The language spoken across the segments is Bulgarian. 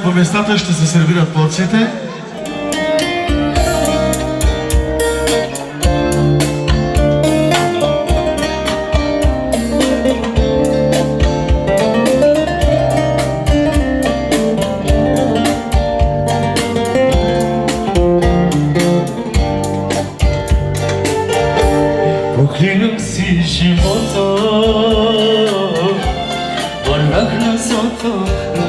По местата ще се сервират порциите. Поклинам си живота, вървях назад,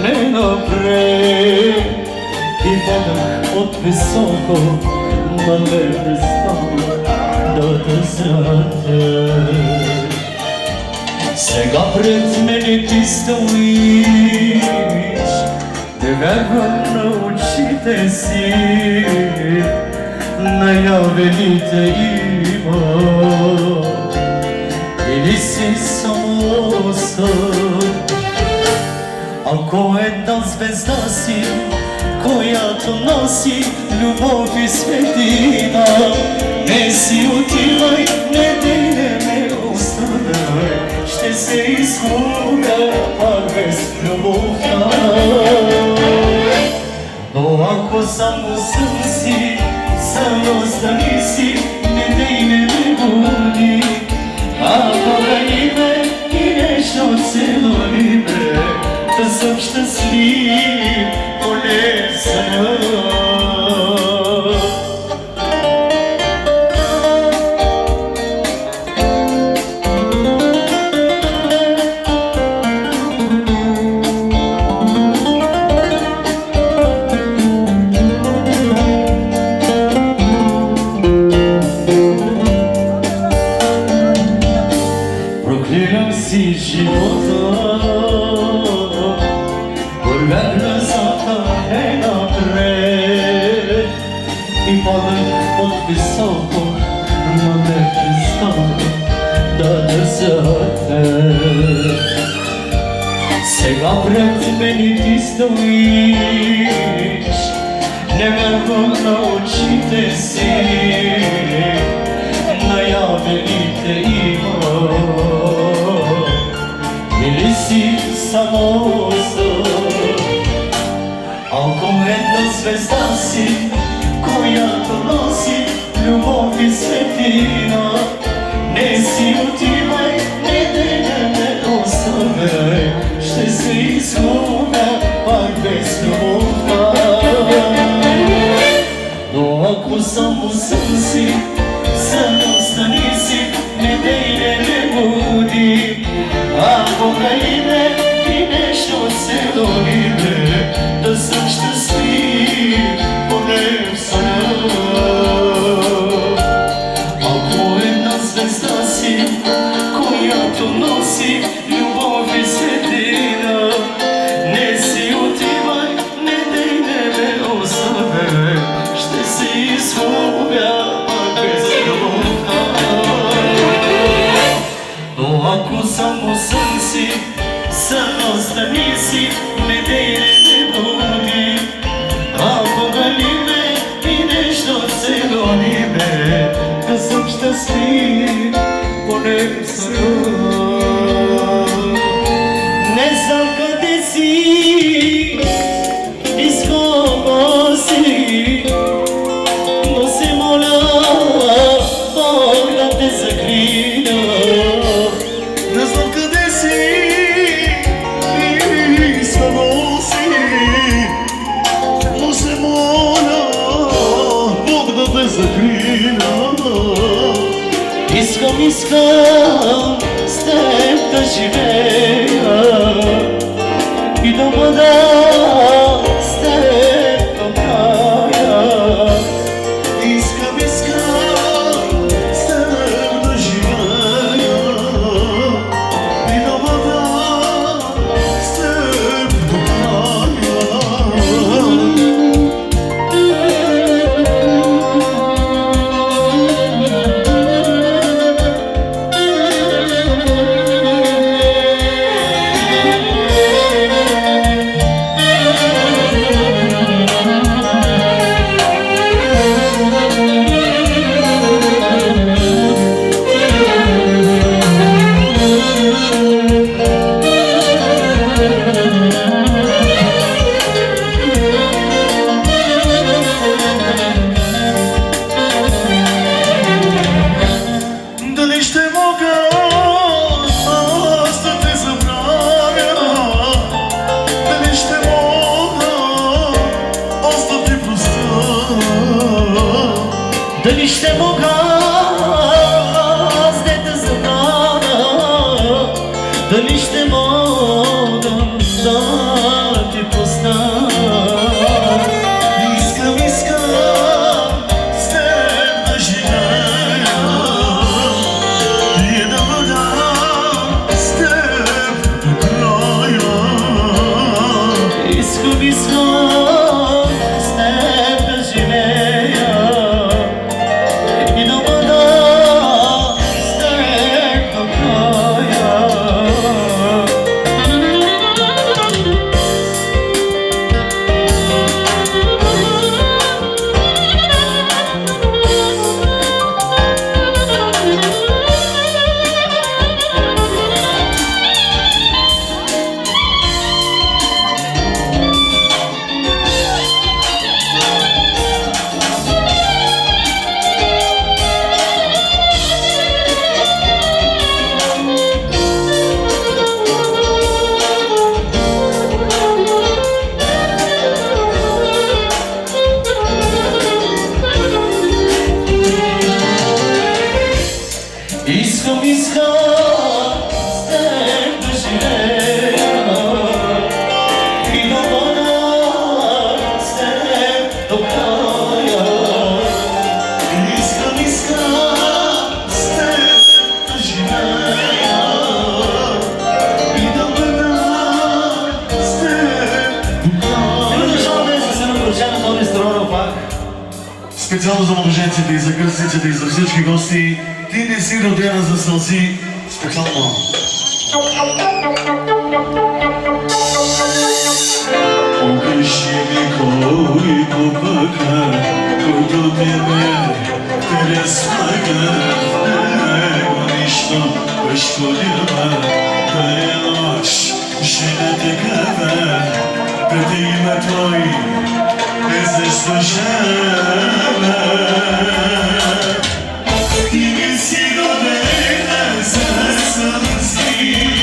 не напред и падах от високо, но не престана да те срата. Сега пред мене ти стоиш, не вярвам на очите си, наяве ли те има, или си само сън. Ако една звезда си, която носи любов и светлина, не си отивай, не ме оставяй, ще се изгубя пак без любовта. Но ако само сън си, само остани си, не ме боли. Ако гани ме и нещо целуни ме, да съм щастлив. ми падат от високо, но не престана да държа те. Сега пред мене ти стоиш, невярно на очите си, наявените има. Или си само ако една звезда си, която носи любов и светлина, не си отивай, не ме оставяй, ще се изгубя пак без любовта. Но ако само съм си, само остани си, не ме буди. Ако ме и нещо се доиде, да съм щастлив, поне в съня. Ако една звезда си, която носи любов и светлина, не си отивай, не ме оставяй, ще се изгубя пак без любовта. Но ако само съм си, само остани си, не буди. Ако дали ме и нещо се гони ме, да съм щастлив, поне в съня. Не знам къде си и с кого си, но се моля Бог да те закрина. Не знам къде си и с кого си, но се моля Бог да те закрина. Искам с теб да живея и да бъда с теб до края. Искам с теб да живея и да бъда с теб до края. Дали ще мога аз да те забравя? Дали ще мога аз да ти простя? Дали ще мога аз да те забравя? Дали ще мога да ти простя? Искам с теб да живея и да бъда с теб до края. Искам с теб да живея и да бъда с теб до края. Искам с теб да живея и да бъда с теб до края. Искам с теб да живея и да бъда с теб до края. Защо да се напроча на този строна пак? С Специално за младоженците и за кръстниците и за всички гости. Ти не си родена за сълзи. Специално. Покажи ми кой попъка, който тебе те размага. Него нищо пъщодира, да е нощ, жена такава, да те има твой, не заслужава. Ти не си родена за сълзи.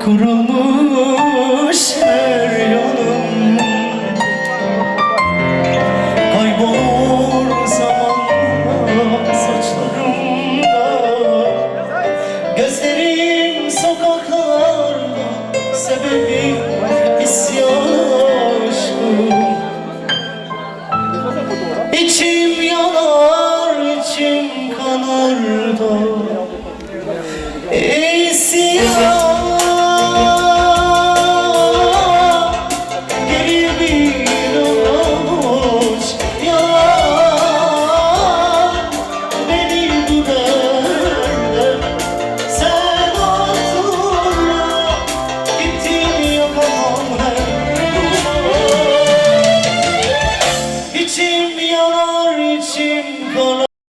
Kırılmış her yanım, kaybolur zamanla.